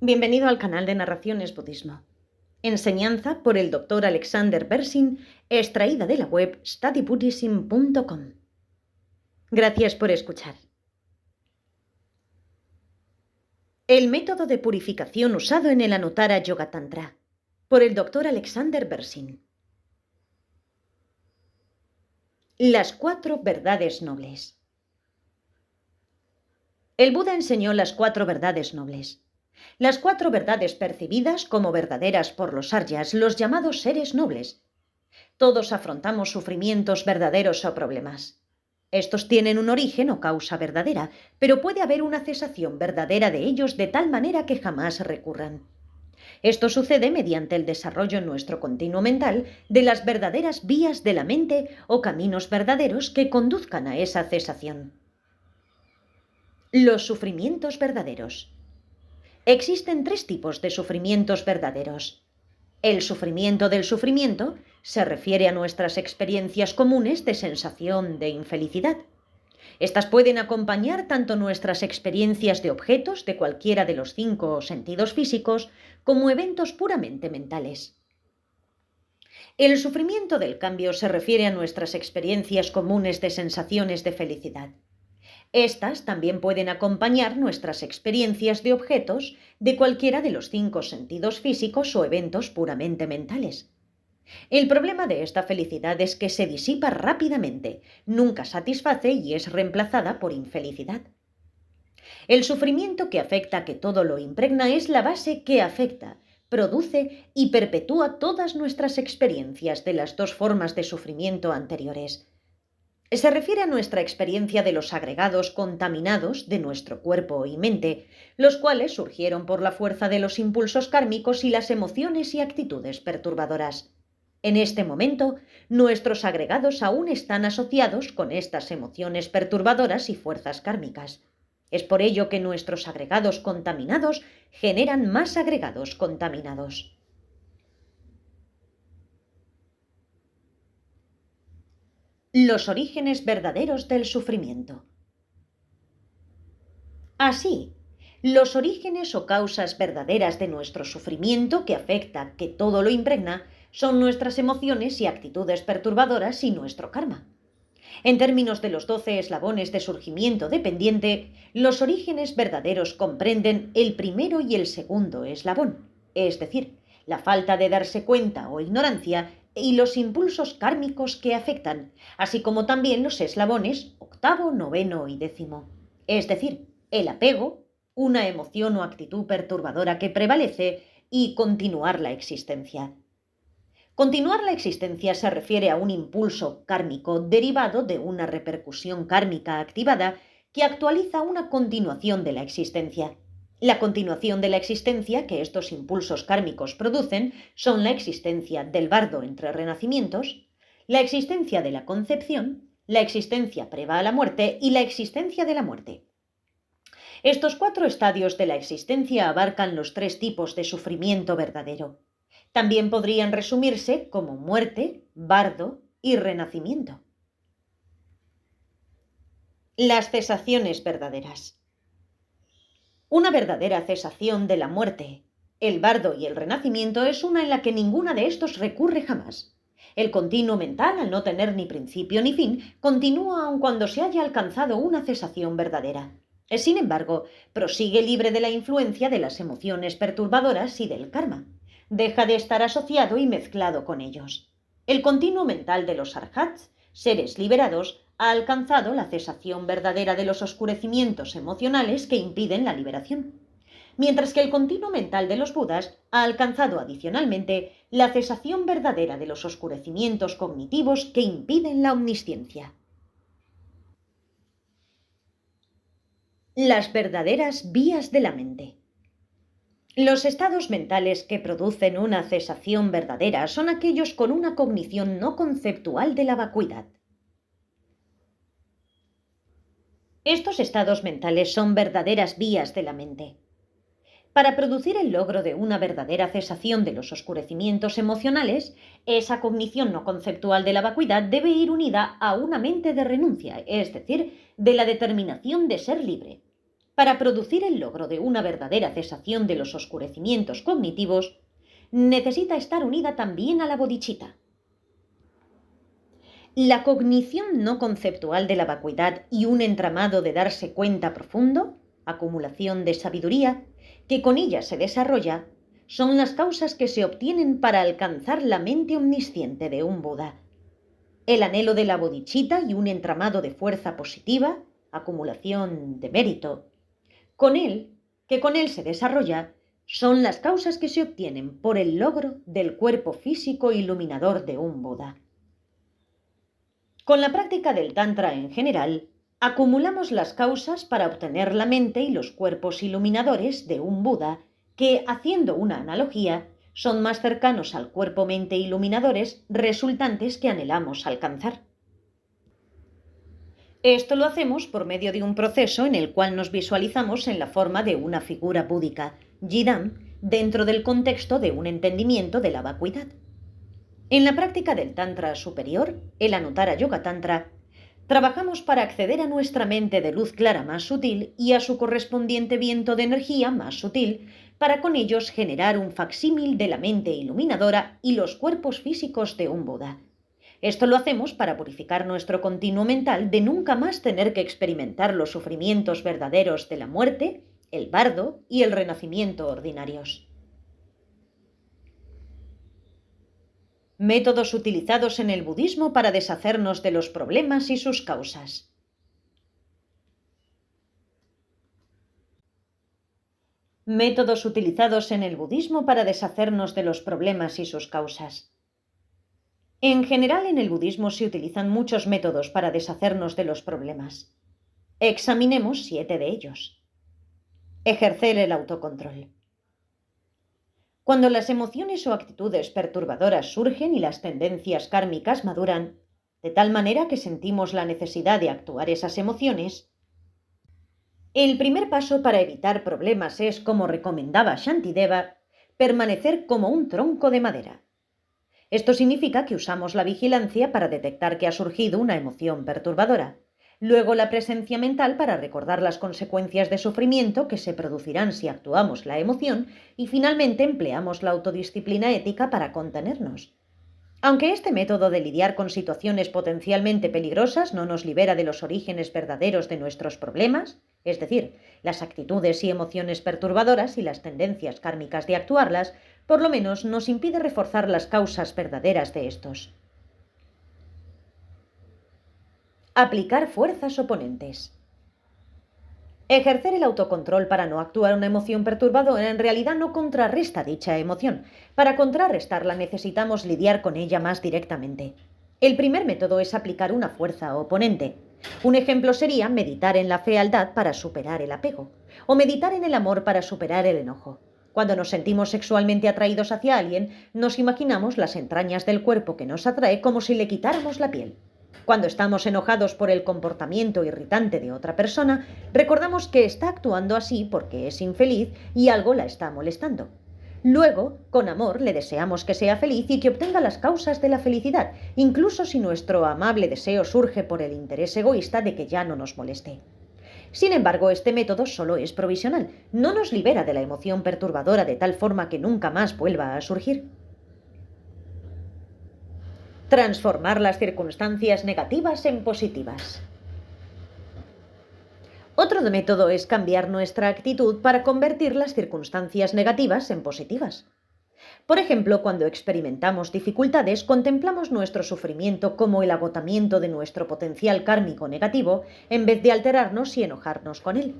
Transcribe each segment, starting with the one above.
Bienvenido al canal de Narraciones Budismo. Enseñanza por el Dr. Alexander Berzin, extraída de la web studybuddhism.com. Gracias por escuchar. El método de purificación usado en el Anuttara Yoga Tantra, por el Dr. Alexander Berzin. Las 4 verdades nobles. El Buda enseñó las 4 verdades nobles. Las 4 verdades percibidas como verdaderas por los aryas, los llamados seres nobles. Todos afrontamos sufrimientos verdaderos o problemas. Estos tienen un origen o causa verdadera, pero puede haber una cesación verdadera de ellos de tal manera que jamás recurran. Esto sucede mediante el desarrollo en nuestro continuo mental de las verdaderas vías de la mente o caminos verdaderos que conduzcan a esa cesación. Los sufrimientos verdaderos. Existen 3 tipos de sufrimientos verdaderos. El sufrimiento del sufrimiento se refiere a nuestras experiencias comunes de sensación de infelicidad. Estas pueden acompañar tanto nuestras experiencias de objetos de cualquiera de los 5 sentidos físicos como eventos puramente mentales. El sufrimiento del cambio se refiere a nuestras experiencias comunes de sensaciones de felicidad. Estas también pueden acompañar nuestras experiencias de objetos de cualquiera de los 5 sentidos físicos o eventos puramente mentales. El problema de esta felicidad es que se disipa rápidamente, nunca satisface y es reemplazada por infelicidad. El sufrimiento que afecta que todo lo impregna es la base que afecta, produce y perpetúa todas nuestras experiencias de las 2 formas de sufrimiento anteriores. Se refiere a nuestra experiencia de los agregados contaminados de nuestro cuerpo y mente, los cuales surgieron por la fuerza de los impulsos kármicos y las emociones y actitudes perturbadoras. En este momento, nuestros agregados aún están asociados con estas emociones perturbadoras y fuerzas kármicas. Es por ello que nuestros agregados contaminados generan más agregados contaminados. Los orígenes verdaderos del sufrimiento. Así, los orígenes o causas verdaderas de nuestro sufrimiento que afecta, que todo lo impregna, son nuestras emociones y actitudes perturbadoras y nuestro karma. En términos de los 12 eslabones de surgimiento dependiente, los orígenes verdaderos comprenden el primero y el segundo eslabón, es decir, la falta de darse cuenta o ignorancia y los impulsos kármicos que afectan, así como también los eslabones octavo, noveno y décimo, es decir, el apego, una emoción o actitud perturbadora que prevalece y continuar la existencia. Continuar la existencia se refiere a un impulso kármico derivado de una repercusión kármica activada que actualiza una continuación de la existencia. La continuación de la existencia que estos impulsos kármicos producen son la existencia del bardo entre renacimientos, la existencia de la concepción, la existencia previa a la muerte y la existencia de la muerte. Estos 4 estadios de la existencia abarcan los 3 tipos de sufrimiento verdadero. También podrían resumirse como muerte, bardo y renacimiento. Las cesaciones verdaderas. Una verdadera cesación de la muerte, el bardo y el renacimiento es una en la que ninguna de estos recurre jamás. El continuo mental, al no tener ni principio ni fin, continúa aun cuando se haya alcanzado una cesación verdadera. Sin embargo, prosigue libre de la influencia de las emociones perturbadoras y del karma. Deja de estar asociado y mezclado con ellos. El continuo mental de los arhats, seres liberados, ha alcanzado la cesación verdadera de los oscurecimientos emocionales que impiden la liberación, mientras que el continuo mental de los budas ha alcanzado adicionalmente la cesación verdadera de los oscurecimientos cognitivos que impiden la omnisciencia. Las verdaderas vías de la mente. Los estados mentales que producen una cesación verdadera son aquellos con una cognición no conceptual de la vacuidad. Estos estados mentales son verdaderas vías de la mente. Para producir el logro de una verdadera cesación de los oscurecimientos emocionales, esa cognición no conceptual de la vacuidad debe ir unida a una mente de renuncia, es decir, de la determinación de ser libre. Para producir el logro de una verdadera cesación de los oscurecimientos cognitivos, necesita estar unida también a la bodhicitta. La cognición no conceptual de la vacuidad y un entramado de darse cuenta profundo, acumulación de sabiduría, que con ella se desarrolla, son las causas que se obtienen para alcanzar la mente omnisciente de un Buda. El anhelo de la bodhicitta y un entramado de fuerza positiva, acumulación de mérito, que con él se desarrolla, son las causas que se obtienen por el logro del cuerpo físico iluminador de un Buda. Con la práctica del Tantra en general, acumulamos las causas para obtener la mente y los cuerpos iluminadores de un Buda que, haciendo una analogía, son más cercanos al cuerpo-mente iluminadores resultantes que anhelamos alcanzar. Esto lo hacemos por medio de un proceso en el cual nos visualizamos en la forma de una figura búdica, Yidam, dentro del contexto de un entendimiento de la vacuidad. En la práctica del Tantra superior, el Anuttara Yoga Tantra, trabajamos para acceder a nuestra mente de luz clara más sutil y a su correspondiente viento de energía más sutil, para con ellos generar un facsímil de la mente iluminadora y los cuerpos físicos de un Buda. Esto lo hacemos para purificar nuestro continuo mental de nunca más tener que experimentar los sufrimientos verdaderos de la muerte, el bardo y el renacimiento ordinarios. Métodos utilizados en el budismo para deshacernos de los problemas y sus causas. Métodos utilizados en el budismo para deshacernos de los problemas y sus causas. En general, en el budismo se utilizan muchos métodos para deshacernos de los problemas. Examinemos 7 de ellos. Ejercer el autocontrol. Cuando las emociones o actitudes perturbadoras surgen y las tendencias kármicas maduran, de tal manera que sentimos la necesidad de actuar esas emociones, el primer paso para evitar problemas es, como recomendaba Shantideva, permanecer como un tronco de madera. Esto significa que usamos la vigilancia para detectar que ha surgido una emoción perturbadora, luego la presencia mental para recordar las consecuencias de sufrimiento que se producirán si actuamos la emoción y finalmente empleamos la autodisciplina ética para contenernos. Aunque este método de lidiar con situaciones potencialmente peligrosas no nos libera de los orígenes verdaderos de nuestros problemas, es decir, las actitudes y emociones perturbadoras y las tendencias kármicas de actuarlas, por lo menos nos impide reforzar las causas verdaderas de estos. Aplicar fuerzas oponentes. Ejercer el autocontrol para no actuar una emoción perturbadora en realidad no contrarresta dicha emoción. Para contrarrestarla necesitamos lidiar con ella más directamente. El primer método es aplicar una fuerza oponente. Un ejemplo sería meditar en la fealdad para superar el apego, o meditar en el amor para superar el enojo. Cuando nos sentimos sexualmente atraídos hacia alguien, nos imaginamos las entrañas del cuerpo que nos atrae como si le quitáramos la piel. Cuando estamos enojados por el comportamiento irritante de otra persona, recordamos que está actuando así porque es infeliz y algo la está molestando. Luego, con amor, le deseamos que sea feliz y que obtenga las causas de la felicidad, incluso si nuestro amable deseo surge por el interés egoísta de que ya no nos moleste. Sin embargo, este método solo es provisional, no nos libera de la emoción perturbadora de tal forma que nunca más vuelva a surgir. Transformar las circunstancias negativas en positivas. Otro método es cambiar nuestra actitud para convertir las circunstancias negativas en positivas. Por ejemplo, cuando experimentamos dificultades, contemplamos nuestro sufrimiento como el agotamiento de nuestro potencial kármico negativo, en vez de alterarnos y enojarnos con él.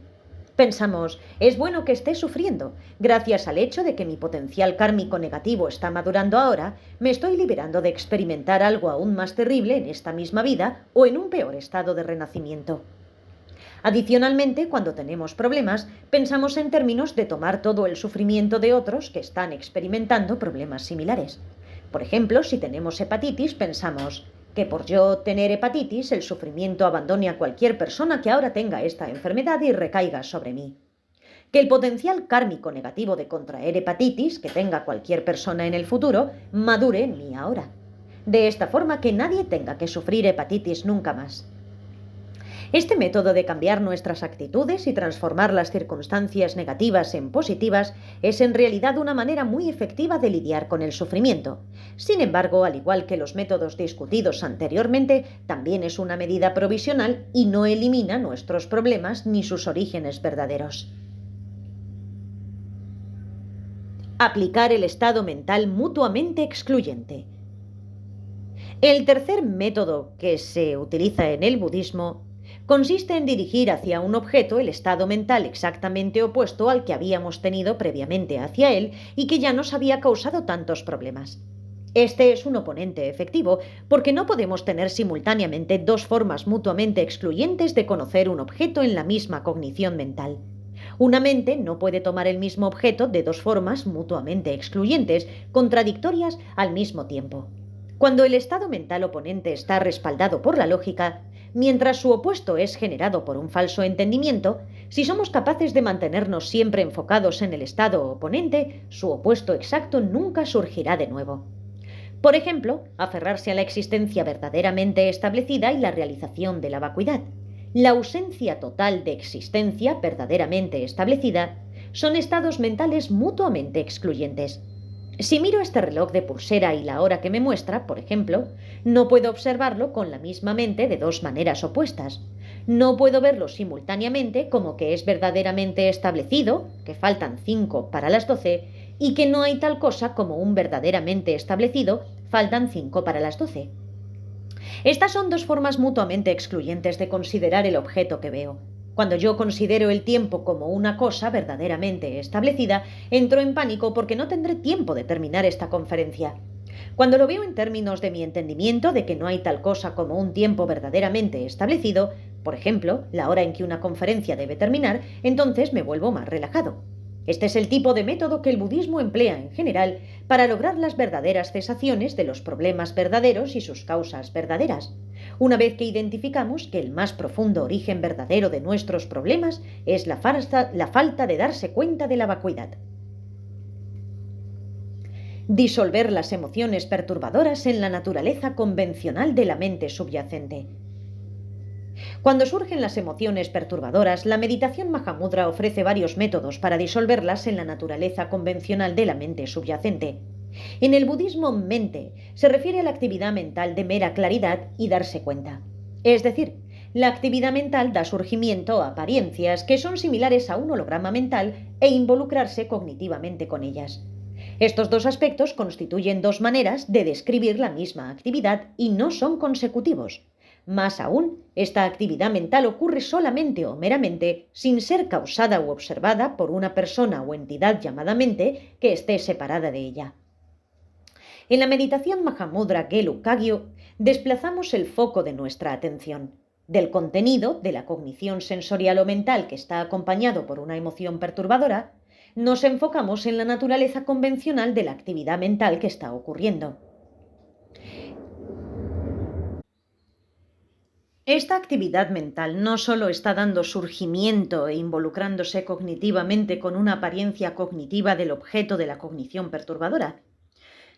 Pensamos, es bueno que esté sufriendo. Gracias al hecho de que mi potencial kármico negativo está madurando ahora, me estoy liberando de experimentar algo aún más terrible en esta misma vida o en un peor estado de renacimiento. Adicionalmente, cuando tenemos problemas, pensamos en términos de tomar todo el sufrimiento de otros que están experimentando problemas similares. Por ejemplo, si tenemos hepatitis, pensamos que por yo tener hepatitis, el sufrimiento abandone a cualquier persona que ahora tenga esta enfermedad y recaiga sobre mí. Que el potencial kármico negativo de contraer hepatitis que tenga cualquier persona en el futuro madure en mí ahora. De esta forma que nadie tenga que sufrir hepatitis nunca más. Este método de cambiar nuestras actitudes y transformar las circunstancias negativas en positivas es en realidad una manera muy efectiva de lidiar con el sufrimiento. Sin embargo, al igual que los métodos discutidos anteriormente, también es una medida provisional y no elimina nuestros problemas ni sus orígenes verdaderos. Aplicar el estado mental mutuamente excluyente. El tercer método que se utiliza en el budismo consiste en dirigir hacia un objeto el estado mental exactamente opuesto al que habíamos tenido previamente hacia él y que ya nos había causado tantos problemas. Este es un oponente efectivo porque no podemos tener simultáneamente dos formas mutuamente excluyentes de conocer un objeto en la misma cognición mental. Una mente no puede tomar el mismo objeto de dos formas mutuamente excluyentes, contradictorias al mismo tiempo. Cuando el estado mental oponente está respaldado por la lógica, mientras su opuesto es generado por un falso entendimiento, si somos capaces de mantenernos siempre enfocados en el estado oponente, su opuesto exacto nunca surgirá de nuevo. Por ejemplo, aferrarse a la existencia verdaderamente establecida y la realización de la vacuidad. La ausencia total de existencia verdaderamente establecida son estados mentales mutuamente excluyentes. Si miro este reloj de pulsera y la hora que me muestra, por ejemplo, no puedo observarlo con la misma mente de dos maneras opuestas. No puedo verlo simultáneamente como que es verdaderamente establecido, que faltan 5 para las 12, y que no hay tal cosa como un verdaderamente establecido, faltan 5 para las 12. Estas son dos formas mutuamente excluyentes de considerar el objeto que veo. Cuando yo considero el tiempo como una cosa verdaderamente establecida, entro en pánico porque no tendré tiempo de terminar esta conferencia. Cuando lo veo en términos de mi entendimiento de que no hay tal cosa como un tiempo verdaderamente establecido, por ejemplo, la hora en que una conferencia debe terminar, entonces me vuelvo más relajado. Este es el tipo de método que el budismo emplea en general para lograr las verdaderas cesaciones de los problemas verdaderos y sus causas verdaderas. Una vez que identificamos que el más profundo origen verdadero de nuestros problemas es la falta de darse cuenta de la vacuidad. Disolver las emociones perturbadoras en la naturaleza convencional de la mente subyacente. Cuando surgen las emociones perturbadoras, la meditación Mahamudra ofrece varios métodos para disolverlas en la naturaleza convencional de la mente subyacente. En el budismo, mente se refiere a la actividad mental de mera claridad y darse cuenta. Es decir, la actividad mental da surgimiento a apariencias que son similares a un holograma mental e involucrarse cognitivamente con ellas. Estos dos aspectos constituyen dos maneras de describir la misma actividad y no son consecutivos. Más aún, esta actividad mental ocurre solamente o meramente sin ser causada u observada por una persona o entidad llamada mente que esté separada de ella. En la meditación Mahamudra Gelu Kagyu desplazamos el foco de nuestra atención del contenido de la cognición sensorial o mental que está acompañado por una emoción perturbadora, nos enfocamos en la naturaleza convencional de la actividad mental que está ocurriendo. Esta actividad mental no solo está dando surgimiento e involucrándose cognitivamente con una apariencia cognitiva del objeto de la cognición perturbadora,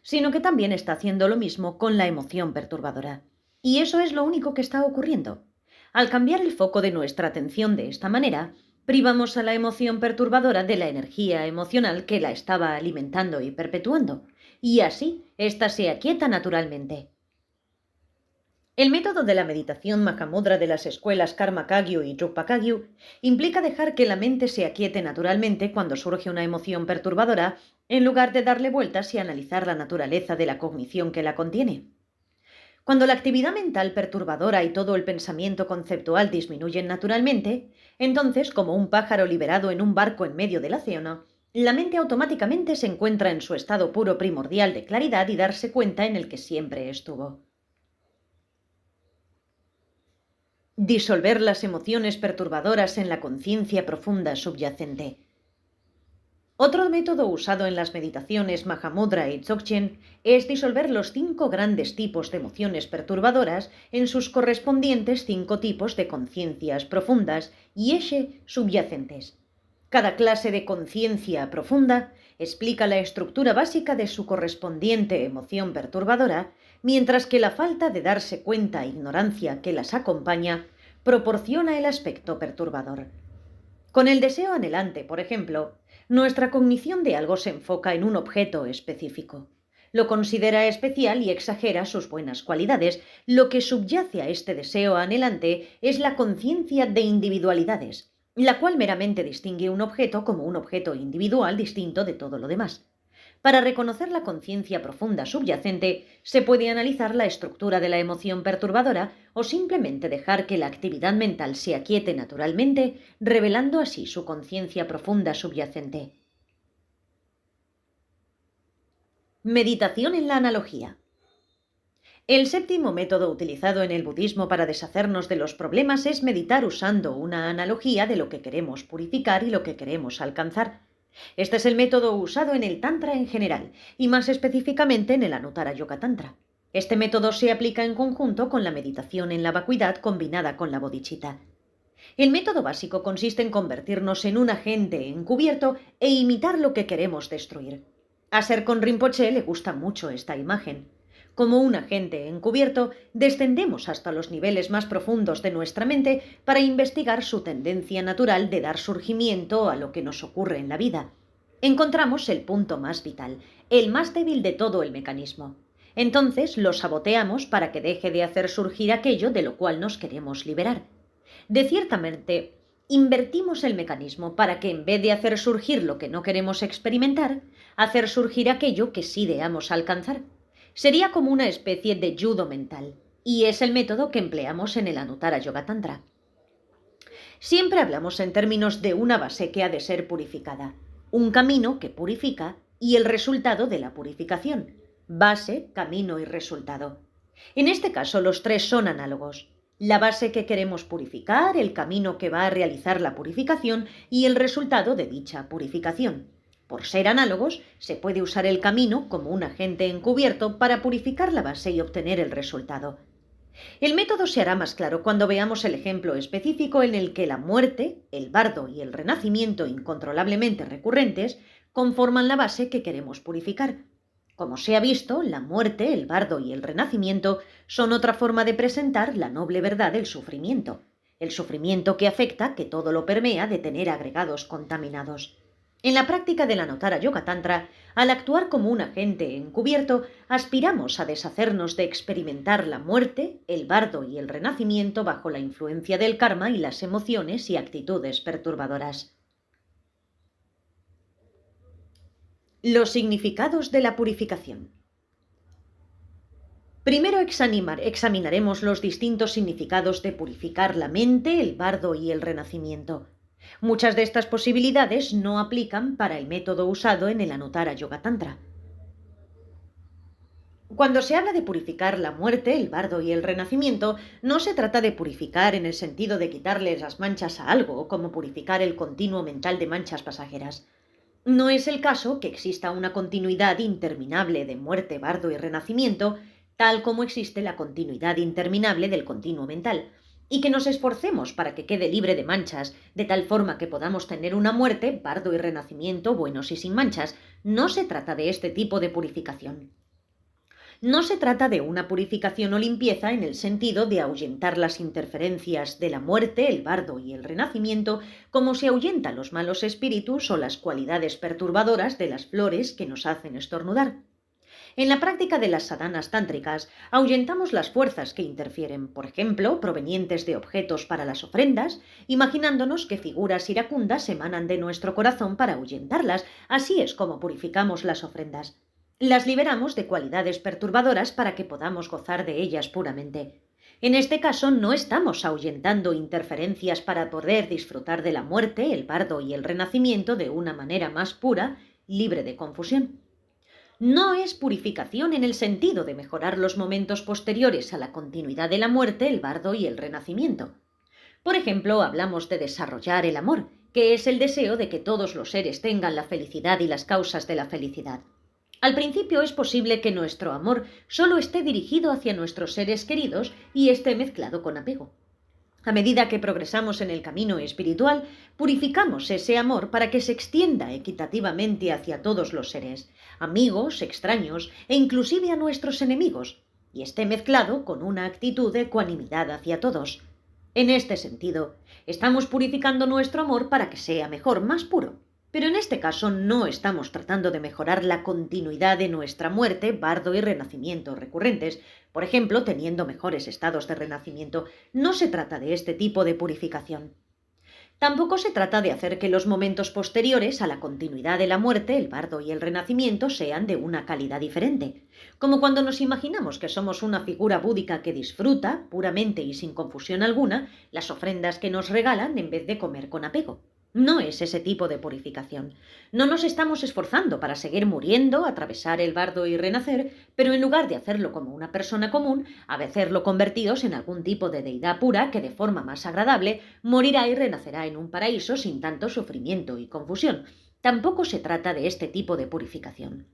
sino que también está haciendo lo mismo con la emoción perturbadora. Y eso es lo único que está ocurriendo. Al cambiar el foco de nuestra atención de esta manera, privamos a la emoción perturbadora de la energía emocional que la estaba alimentando y perpetuando, y así ésta se aquieta naturalmente. El método de la meditación Mahamudra de las escuelas Karma Kagyu y Drukpa Kagyu implica dejar que la mente se aquiete naturalmente cuando surge una emoción perturbadora, en lugar de darle vueltas y analizar la naturaleza de la cognición que la contiene. Cuando la actividad mental perturbadora y todo el pensamiento conceptual disminuyen naturalmente, entonces, como un pájaro liberado en un barco en medio del océano, la mente automáticamente se encuentra en su estado puro primordial de claridad y darse cuenta en el que siempre estuvo. Disolver las emociones perturbadoras en la conciencia profunda subyacente. Otro método usado en las meditaciones Mahamudra y Dzogchen es disolver los 5 grandes tipos de emociones perturbadoras en sus correspondientes 5 tipos de conciencias profundas y eshe subyacentes. Cada clase de conciencia profunda explica la estructura básica de su correspondiente emoción perturbadora, mientras que la falta de darse cuenta e ignorancia que las acompaña proporciona el aspecto perturbador. Con el deseo anhelante, por ejemplo, nuestra cognición de algo se enfoca en un objeto específico. Lo considera especial y exagera sus buenas cualidades. Lo que subyace a este deseo anhelante es la conciencia de individualidades, la cual meramente distingue un objeto como un objeto individual distinto de todo lo demás. Para reconocer la conciencia profunda subyacente, se puede analizar la estructura de la emoción perturbadora o simplemente dejar que la actividad mental se aquiete naturalmente, revelando así su conciencia profunda subyacente. Meditación en la analogía. El séptimo método utilizado en el budismo para deshacernos de los problemas es meditar usando una analogía de lo que queremos purificar y lo que queremos alcanzar. Este es el método usado en el Tantra en general y más específicamente en el Anuttara Yoga Tantra. Este método se aplica en conjunto con la meditación en la vacuidad combinada con la bodhicitta. El método básico consiste en convertirnos en un agente encubierto e imitar lo que queremos destruir. A Serkon Rinpoche le gusta mucho esta imagen. Como un agente encubierto, descendemos hasta los niveles más profundos de nuestra mente para investigar su tendencia natural de dar surgimiento a lo que nos ocurre en la vida. Encontramos el punto más vital, el más débil de todo el mecanismo. Entonces lo saboteamos para que deje de hacer surgir aquello de lo cual nos queremos liberar. De ciertamente, invertimos el mecanismo para que en vez de hacer surgir lo que no queremos experimentar, hacer surgir aquello que sí deseamos alcanzar. Sería como una especie de judo mental, y es el método que empleamos en el Anuttara Yoga Tantra. Siempre hablamos en términos de una base que ha de ser purificada, un camino que purifica y el resultado de la purificación, base, camino y resultado. En este caso los tres son análogos. La base que queremos purificar, el camino que va a realizar la purificación y el resultado de dicha purificación. Por ser análogos, se puede usar el camino como un agente encubierto para purificar la base y obtener el resultado. El método se hará más claro cuando veamos el ejemplo específico en el que la muerte, el bardo y el renacimiento incontrolablemente recurrentes conforman la base que queremos purificar. Como se ha visto, la muerte, el bardo y el renacimiento son otra forma de presentar la noble verdad del sufrimiento. El sufrimiento que afecta, que todo lo permea, de tener agregados contaminados. En la práctica del Anuttara Yoga Tantra, al actuar como un agente encubierto, aspiramos a deshacernos de experimentar la muerte, el bardo y el renacimiento bajo la influencia del karma y las emociones y actitudes perturbadoras. Los significados de la purificación. Primero examinaremos los distintos significados de purificar la mente, el bardo y el renacimiento. Muchas de estas posibilidades no aplican para el método usado en el Anuttara Yoga Tantra. Cuando se habla de purificar la muerte, el bardo y el renacimiento, no se trata de purificar en el sentido de quitarles las manchas a algo, como purificar el continuo mental de manchas pasajeras. No es el caso que exista una continuidad interminable de muerte, bardo y renacimiento, tal como existe la continuidad interminable del continuo mental, y que nos esforcemos para que quede libre de manchas, de tal forma que podamos tener una muerte, bardo y renacimiento buenos y sin manchas. No se trata de este tipo de purificación. No se trata de una purificación o limpieza en el sentido de ahuyentar las interferencias de la muerte, el bardo y el renacimiento, como se ahuyentan los malos espíritus o las cualidades perturbadoras de las flores que nos hacen estornudar. En la práctica de las sadhanas tántricas, ahuyentamos las fuerzas que interfieren, por ejemplo, provenientes de objetos para las ofrendas, imaginándonos que figuras iracundas emanan de nuestro corazón para ahuyentarlas. Así es como purificamos las ofrendas. Las liberamos de cualidades perturbadoras para que podamos gozar de ellas puramente. En este caso, no estamos ahuyentando interferencias para poder disfrutar de la muerte, el bardo y el renacimiento de una manera más pura, libre de confusión. No es purificación en el sentido de mejorar los momentos posteriores a la continuidad de la muerte, el bardo y el renacimiento. Por ejemplo, hablamos de desarrollar el amor, que es el deseo de que todos los seres tengan la felicidad y las causas de la felicidad. Al principio es posible que nuestro amor solo esté dirigido hacia nuestros seres queridos y esté mezclado con apego. A medida que progresamos en el camino espiritual, purificamos ese amor para que se extienda equitativamente hacia todos los seres, amigos, extraños e inclusive a nuestros enemigos, y esté mezclado con una actitud de ecuanimidad hacia todos. En este sentido, estamos purificando nuestro amor para que sea mejor, más puro. Pero en este caso no estamos tratando de mejorar la continuidad de nuestra muerte, bardo y renacimiento recurrentes, por ejemplo, teniendo mejores estados de renacimiento. No se trata de este tipo de purificación. Tampoco se trata de hacer que los momentos posteriores a la continuidad de la muerte, el bardo y el renacimiento, sean de una calidad diferente, como cuando nos imaginamos que somos una figura búdica que disfruta, puramente y sin confusión alguna, las ofrendas que nos regalan en vez de comer con apego. No es ese tipo de purificación. No nos estamos esforzando para seguir muriendo, atravesar el bardo y renacer, pero en lugar de hacerlo como una persona común, a hacerlo convertidos en algún tipo de deidad pura que de forma más agradable morirá y renacerá en un paraíso sin tanto sufrimiento y confusión. Tampoco se trata de este tipo de purificación.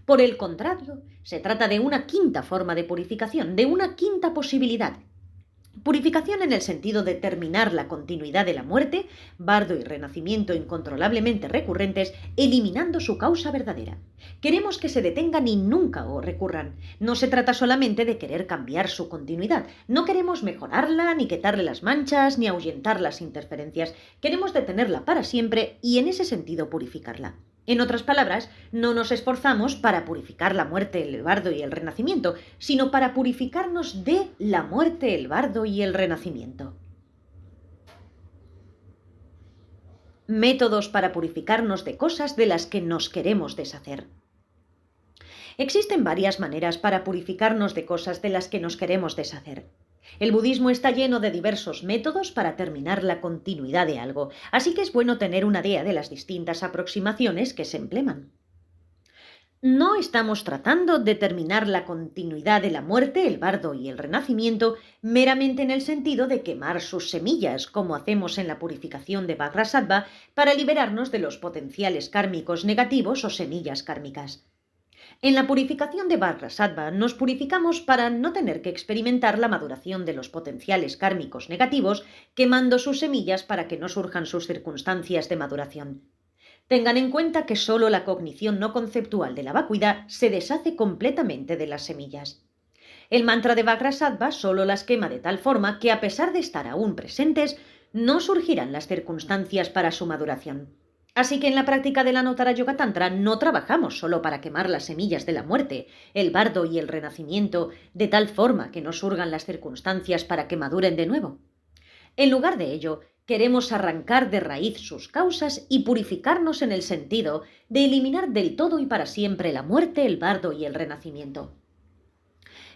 Por el contrario, se trata de una quinta forma de purificación, de una quinta posibilidad. Purificación en el sentido de terminar la continuidad de la muerte, bardo y renacimiento incontrolablemente recurrentes, eliminando su causa verdadera. Queremos que se detengan y nunca o recurran. No se trata solamente de querer cambiar su continuidad. No queremos mejorarla, ni quitarle las manchas, ni ahuyentar las interferencias. Queremos detenerla para siempre y en ese sentido purificarla. En otras palabras, no nos esforzamos para purificar la muerte, el bardo y el renacimiento, sino para purificarnos de la muerte, el bardo y el renacimiento. Métodos para purificarnos de cosas de las que nos queremos deshacer. Existen varias maneras para purificarnos de cosas de las que nos queremos deshacer. El budismo está lleno de diversos métodos para terminar la continuidad de algo, así que es bueno tener una idea de las distintas aproximaciones que se emplean. No estamos tratando de terminar la continuidad de la muerte, el bardo y el renacimiento meramente en el sentido de quemar sus semillas, como hacemos en la purificación de Vajrasattva, para liberarnos de los potenciales kármicos negativos o semillas kármicas. En la purificación de Vajrasattva nos purificamos para no tener que experimentar la maduración de los potenciales kármicos negativos, quemando sus semillas para que no surjan sus circunstancias de maduración. Tengan en cuenta que solo la cognición no conceptual de la vacuidad se deshace completamente de las semillas. El mantra de Vajrasattva solo las quema de tal forma que, a pesar de estar aún presentes, no surgirán las circunstancias para su maduración. Así que en la práctica de la Anuttara Yoga Tantra no trabajamos solo para quemar las semillas de la muerte, el bardo y el renacimiento, de tal forma que no surgan las circunstancias para que maduren de nuevo. En lugar de ello, queremos arrancar de raíz sus causas y purificarnos en el sentido de eliminar del todo y para siempre la muerte, el bardo y el renacimiento.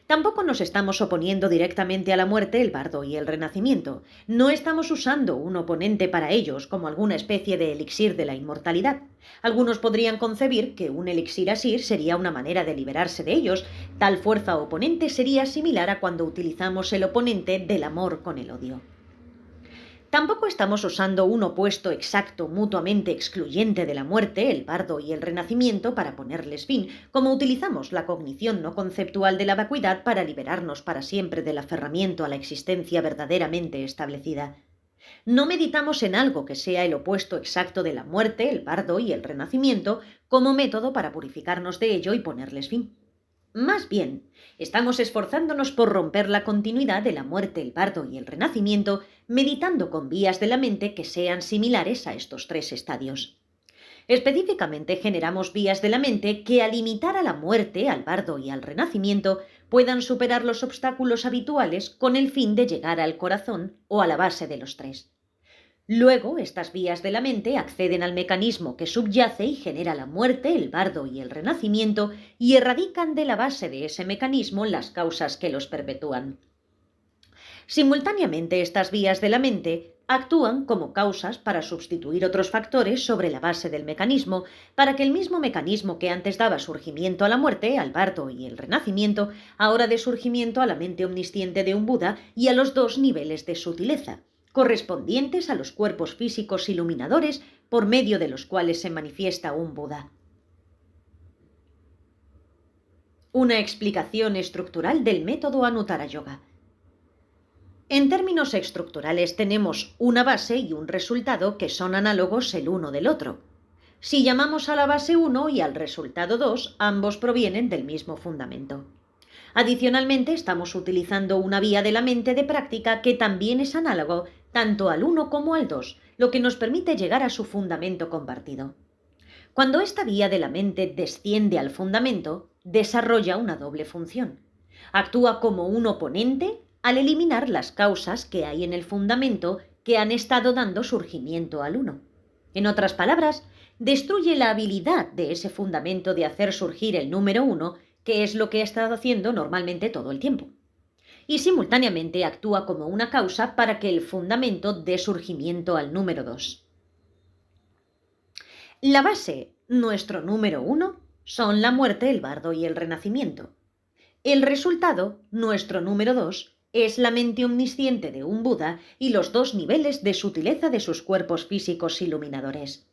Tampoco nos estamos oponiendo directamente a la muerte, el bardo y el renacimiento. No estamos usando un oponente para ellos como alguna especie de elixir de la inmortalidad. Algunos podrían concebir que un elixir así sería una manera de liberarse de ellos. Tal fuerza oponente sería similar a cuando utilizamos el oponente del amor con el odio. Tampoco estamos usando un opuesto exacto mutuamente excluyente de la muerte, el bardo y el renacimiento para ponerles fin, como utilizamos la cognición no conceptual de la vacuidad para liberarnos para siempre del aferramiento a la existencia verdaderamente establecida. No meditamos en algo que sea el opuesto exacto de la muerte, el bardo y el renacimiento como método para purificarnos de ello y ponerles fin. Más bien, estamos esforzándonos por romper la continuidad de la muerte, el bardo y el renacimiento, meditando con vías de la mente que sean similares a estos tres estadios. Específicamente generamos vías de la mente que, al imitar a la muerte, al bardo y al renacimiento, puedan superar los obstáculos habituales con el fin de llegar al corazón o a la base de los tres. Luego, estas vías de la mente acceden al mecanismo que subyace y genera la muerte, el bardo y el renacimiento, y erradican de la base de ese mecanismo las causas que los perpetúan. Simultáneamente, estas vías de la mente actúan como causas para sustituir otros factores sobre la base del mecanismo, para que el mismo mecanismo que antes daba surgimiento a la muerte, al bardo y el renacimiento, ahora dé surgimiento a la mente omnisciente de un Buda y a los dos niveles de sutileza, correspondientes a los cuerpos físicos iluminadores por medio de los cuales se manifiesta un Buda. Una explicación estructural del método Anuttara Yoga. En términos estructurales tenemos una base y un resultado que son análogos el uno del otro. Si llamamos a la base 1 y al resultado 2, ambos provienen del mismo fundamento. Adicionalmente, estamos utilizando una vía de la mente de práctica que también es análogo tanto al 1 como al 2, lo que nos permite llegar a su fundamento compartido. Cuando esta vía de la mente desciende al fundamento, desarrolla una doble función. Actúa como un oponente al eliminar las causas que hay en el fundamento que han estado dando surgimiento al 1. En otras palabras, destruye la habilidad de ese fundamento de hacer surgir el número 1, que es lo que ha estado haciendo normalmente todo el tiempo. Y simultáneamente actúa como una causa para que el fundamento dé surgimiento al número 2. La base, nuestro número 1, son la muerte, el bardo y el renacimiento. El resultado, nuestro número 2, es la mente omnisciente de un Buda y los dos niveles de sutileza de sus cuerpos físicos iluminadores.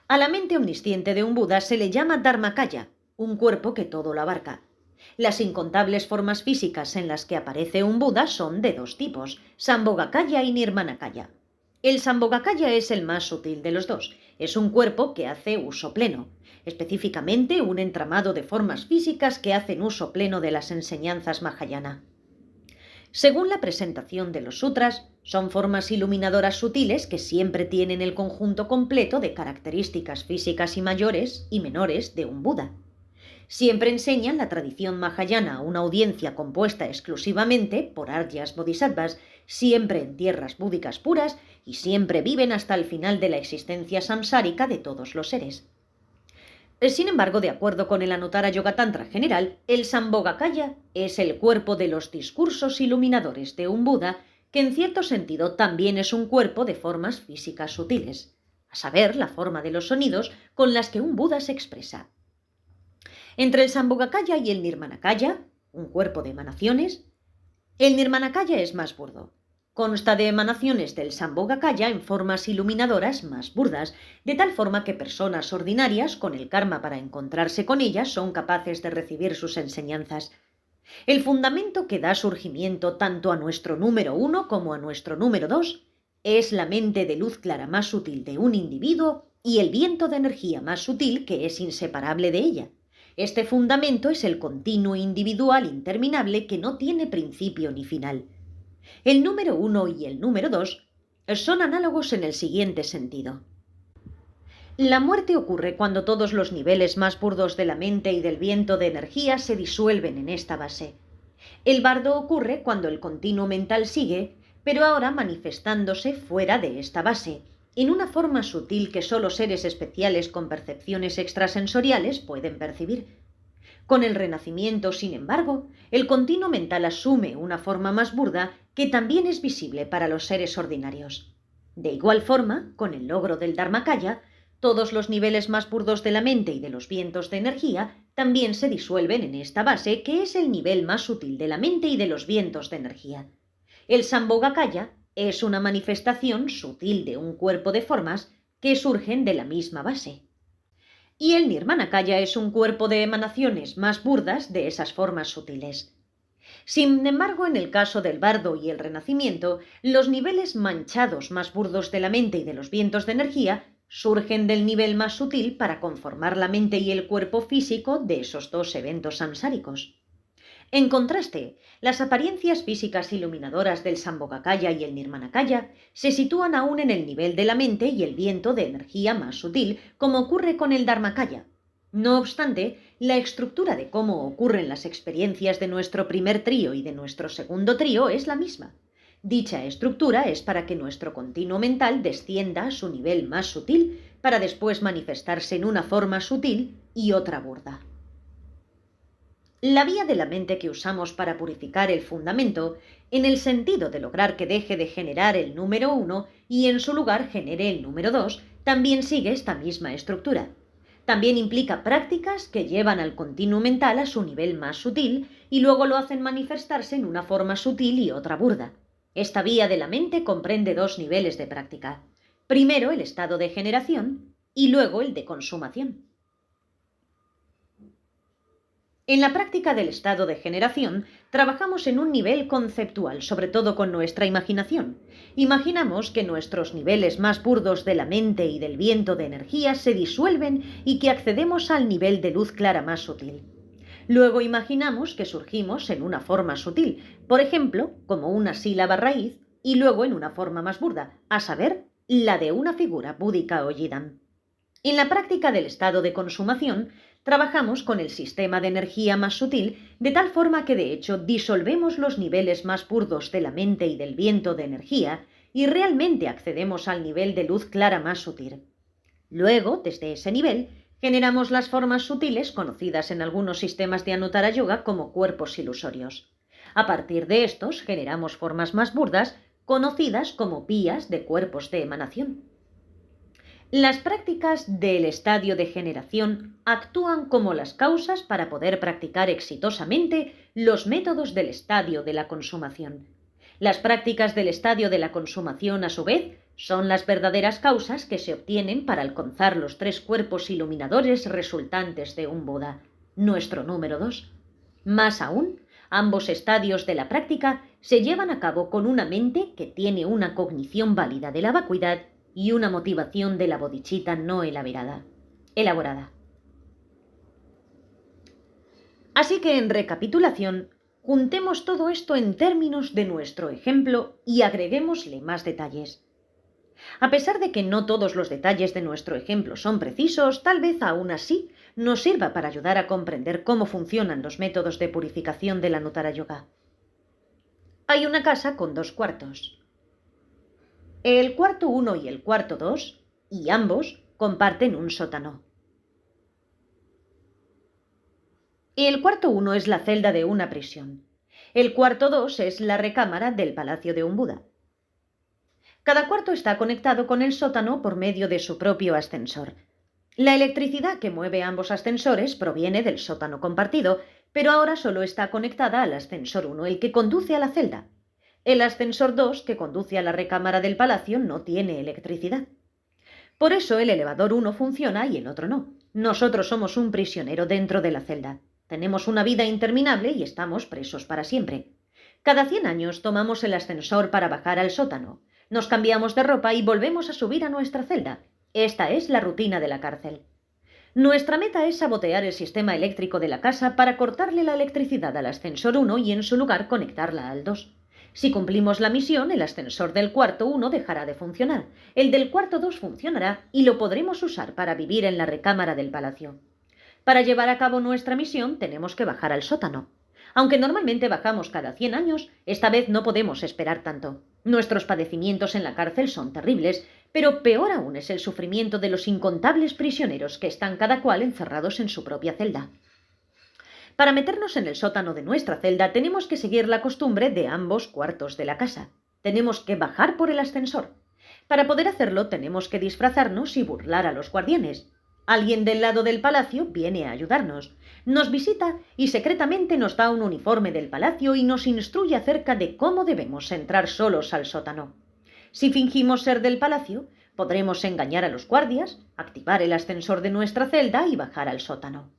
A la mente omnisciente de un Buda se le llama Dharmakaya, un cuerpo que todo lo abarca. Las incontables formas físicas en las que aparece un Buda son de dos tipos, Sambhogakaya y Nirmanakaya. El Sambhogakaya es el más sutil de los dos. Es un cuerpo que hace uso pleno, específicamente un entramado de formas físicas que hacen uso pleno de las enseñanzas Mahayana. Según la presentación de los sutras, son formas iluminadoras sutiles que siempre tienen el conjunto completo de características físicas y mayores y menores de un Buda. Siempre enseñan la tradición Mahayana a una audiencia compuesta exclusivamente por Aryas Bodhisattvas, siempre en tierras búdicas puras y siempre viven hasta el final de la existencia samsárica de todos los seres. Sin embargo, de acuerdo con el Anuttara Yoga Tantra general, el Sambhogakaya es el cuerpo de los discursos iluminadores de un Buda, que en cierto sentido también es un cuerpo de formas físicas sutiles, a saber, la forma de los sonidos con las que un Buda se expresa. Entre el Sambhogakaya y el Nirmanakaya, un cuerpo de emanaciones, el Nirmanakaya es más burdo. Consta de emanaciones del Sambhogakaya en formas iluminadoras más burdas, de tal forma que personas ordinarias con el karma para encontrarse con ellas son capaces de recibir sus enseñanzas. El fundamento que da surgimiento tanto a nuestro número 1 como a nuestro número 2 es la mente de luz clara más sutil de un individuo y el viento de energía más sutil que es inseparable de ella. Este fundamento es el continuo individual interminable que no tiene principio ni final. El número 1 y el número 2 son análogos en el siguiente sentido. La muerte ocurre cuando todos los niveles más burdos de la mente y del viento de energía se disuelven en esta base. El bardo ocurre cuando el continuo mental sigue, pero ahora manifestándose fuera de esta base, en una forma sutil que solo seres especiales con percepciones extrasensoriales pueden percibir. Con el renacimiento, sin embargo, el continuo mental asume una forma más burda que también es visible para los seres ordinarios. De igual forma, con el logro del Dharmakaya, todos los niveles más burdos de la mente y de los vientos de energía también se disuelven en esta base, que es el nivel más sutil de la mente y de los vientos de energía. El Sambhogakaya es una manifestación sutil de un cuerpo de formas que surgen de la misma base. Y el Nirmanakaya es un cuerpo de emanaciones más burdas de esas formas sutiles. Sin embargo, en el caso del bardo y el renacimiento, los niveles manchados más burdos de la mente y de los vientos de energía surgen del nivel más sutil para conformar la mente y el cuerpo físico de esos dos eventos samsáricos. En contraste, las apariencias físicas iluminadoras del Sambhogakaya y el Nirmanakaya se sitúan aún en el nivel de la mente y el viento de energía más sutil, como ocurre con el Dharmakaya. No obstante, la estructura de cómo ocurren las experiencias de nuestro primer trío y de nuestro segundo trío es la misma. Dicha estructura es para que nuestro continuo mental descienda a su nivel más sutil para después manifestarse en una forma sutil y otra burda. La vía de la mente que usamos para purificar el fundamento, en el sentido de lograr que deje de generar el número 1 y en su lugar genere el número 2, también sigue esta misma estructura. También implica prácticas que llevan al continuo mental a su nivel más sutil y luego lo hacen manifestarse en una forma sutil y otra burda. Esta vía de la mente comprende dos niveles de práctica. Primero el estado de generación y luego el de consumación. En la práctica del estado de generación, trabajamos en un nivel conceptual, sobre todo con nuestra imaginación. Imaginamos que nuestros niveles más burdos de la mente y del viento de energía se disuelven y que accedemos al nivel de luz clara más sutil. Luego imaginamos que surgimos en una forma sutil, por ejemplo, como una sílaba raíz, y luego en una forma más burda, a saber, la de una figura búdica o yidam. En la práctica del estado de consumación, trabajamos con el sistema de energía más sutil, de tal forma que de hecho disolvemos los niveles más burdos de la mente y del viento de energía y realmente accedemos al nivel de luz clara más sutil. Luego, desde ese nivel, generamos las formas sutiles conocidas en algunos sistemas de Anuttara Yoga como cuerpos ilusorios. A partir de estos, generamos formas más burdas, conocidas como vías de cuerpos de emanación. Las prácticas del estadio de generación actúan como las causas para poder practicar exitosamente los métodos del estadio de la consumación. Las prácticas del estadio de la consumación, a su vez, son las verdaderas causas que se obtienen para alcanzar los 3 cuerpos iluminadores resultantes de un Buda, nuestro número 2. Más aún, ambos estadios de la práctica se llevan a cabo con una mente que tiene una cognición válida de la vacuidad y una motivación de la bodhicitta no elaborada. Así que, en recapitulación, juntemos todo esto en términos de nuestro ejemplo y agreguémosle más detalles. A pesar de que no todos los detalles de nuestro ejemplo son precisos, tal vez aún así nos sirva para ayudar a comprender cómo funcionan los métodos de purificación del Anuttara Yoga. Hay una casa con 2 cuartos. El cuarto 1 y el cuarto 2, y ambos comparten un sótano. El cuarto 1 es la celda de una prisión. El cuarto 2 es la recámara del palacio de un Buda. Cada cuarto está conectado con el sótano por medio de su propio ascensor. La electricidad que mueve ambos ascensores proviene del sótano compartido, pero ahora solo está conectada al ascensor 1, el que conduce a la celda. El ascensor 2, que conduce a la recámara del palacio, no tiene electricidad. Por eso el elevador 1 funciona y el otro no. Nosotros somos un prisionero dentro de la celda. Tenemos una vida interminable y estamos presos para siempre. Cada 100 años tomamos el ascensor para bajar al sótano. Nos cambiamos de ropa y volvemos a subir a nuestra celda. Esta es la rutina de la cárcel. Nuestra meta es sabotear el sistema eléctrico de la casa para cortarle la electricidad al ascensor 1 y en su lugar conectarla al 2. Si cumplimos la misión, el ascensor del cuarto 1 dejará de funcionar, el del cuarto 2 funcionará y lo podremos usar para vivir en la recámara del palacio. Para llevar a cabo nuestra misión tenemos que bajar al sótano. Aunque normalmente bajamos cada 100 años, esta vez no podemos esperar tanto. Nuestros padecimientos en la cárcel son terribles, pero peor aún es el sufrimiento de los incontables prisioneros que están cada cual encerrados en su propia celda. Para meternos en el sótano de nuestra celda tenemos que seguir la costumbre de ambos cuartos de la casa. Tenemos que bajar por el ascensor. Para poder hacerlo tenemos que disfrazarnos y burlar a los guardianes. Alguien del lado del palacio viene a ayudarnos. Nos visita y secretamente nos da un uniforme del palacio y nos instruye acerca de cómo debemos entrar solos al sótano. Si fingimos ser del palacio, podremos engañar a los guardias, activar el ascensor de nuestra celda y bajar al sótano.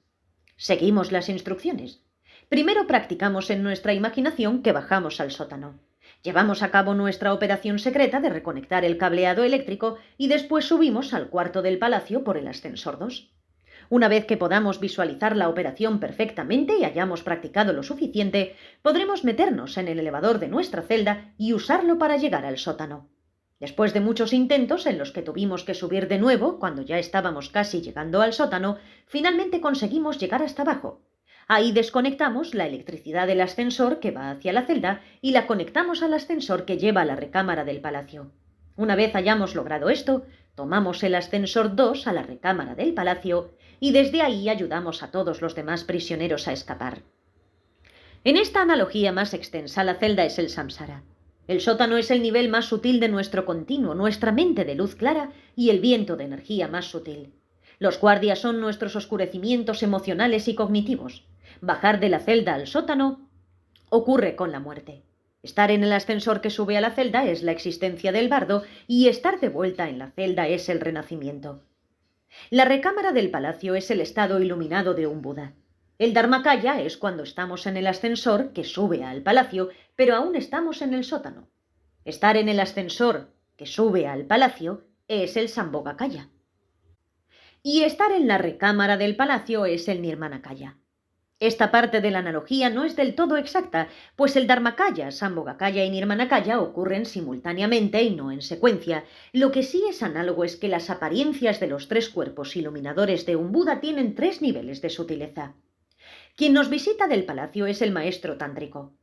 Seguimos las instrucciones. Primero practicamos en nuestra imaginación que bajamos al sótano. Llevamos a cabo nuestra operación secreta de reconectar el cableado eléctrico y después subimos al cuarto del palacio por el ascensor 2. Una vez que podamos visualizar la operación perfectamente y hayamos practicado lo suficiente, podremos meternos en el elevador de nuestra celda y usarlo para llegar al sótano. Después de muchos intentos en los que tuvimos que subir de nuevo cuando ya estábamos casi llegando al sótano, finalmente conseguimos llegar hasta abajo. Ahí desconectamos la electricidad del ascensor que va hacia la celda y la conectamos al ascensor que lleva a la recámara del palacio. Una vez hayamos logrado esto, tomamos el ascensor 2 a la recámara del palacio y desde ahí ayudamos a todos los demás prisioneros a escapar. En esta analogía más extensa, la celda es el samsara. El sótano es el nivel más sutil de nuestro continuo, nuestra mente de luz clara y el viento de energía más sutil. Los guardias son nuestros oscurecimientos emocionales y cognitivos. Bajar de la celda al sótano ocurre con la muerte. Estar en el ascensor que sube a la celda es la existencia del bardo y estar de vuelta en la celda es el renacimiento. La recámara del palacio es el estado iluminado de un Buda. El Dharmakaya es cuando estamos en el ascensor que sube al palacio, pero aún estamos en el sótano. Estar en el ascensor que sube al palacio es el Sambhogakaya. Y estar en la recámara del palacio es el Nirmanakaya. Esta parte de la analogía no es del todo exacta, pues el Dharmakaya, Sambhogakaya y Nirmanakaya ocurren simultáneamente y no en secuencia. Lo que sí es análogo es que las apariencias de los tres cuerpos iluminadores de un Buda tienen tres niveles de sutileza. Quien nos visita del palacio es el maestro tántrico.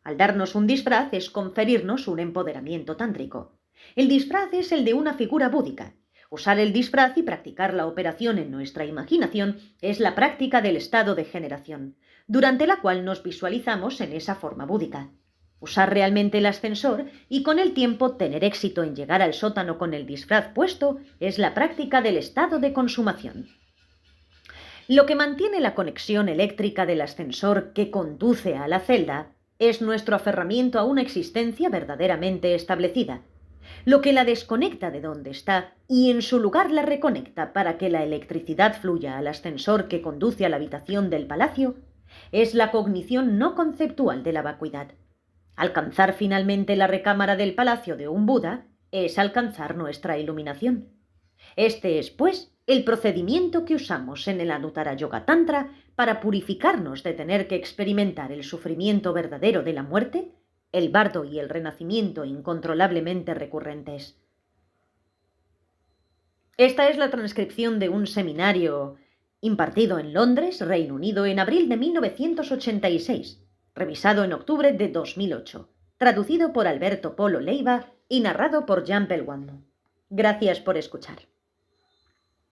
Al darnos un disfraz es conferirnos un empoderamiento tántrico. El disfraz es el de una figura búdica. Usar el disfraz y practicar la operación en nuestra imaginación es la práctica del estado de generación, durante la cual nos visualizamos en esa forma búdica. Usar realmente el ascensor y con el tiempo tener éxito en llegar al sótano con el disfraz puesto es la práctica del estado de consumación. Lo que mantiene la conexión eléctrica del ascensor que conduce a la celda es nuestro aferramiento a una existencia verdaderamente establecida. Lo que la desconecta de donde está y en su lugar la reconecta para que la electricidad fluya al ascensor que conduce a la habitación del palacio es la cognición no conceptual de la vacuidad. Alcanzar finalmente la recámara del palacio de un Buda es alcanzar nuestra iluminación. Este es, pues, el procedimiento que usamos en el Anuttara Yoga Tantra para purificarnos de tener que experimentar el sufrimiento verdadero de la muerte, el bardo y el renacimiento incontrolablemente recurrentes. Esta es la transcripción de un seminario impartido en Londres, Reino Unido, en abril de 1986, revisado en octubre de 2008, traducido por Alberto Polo Leiva y narrado por Jan Pelwano. Gracias por escuchar.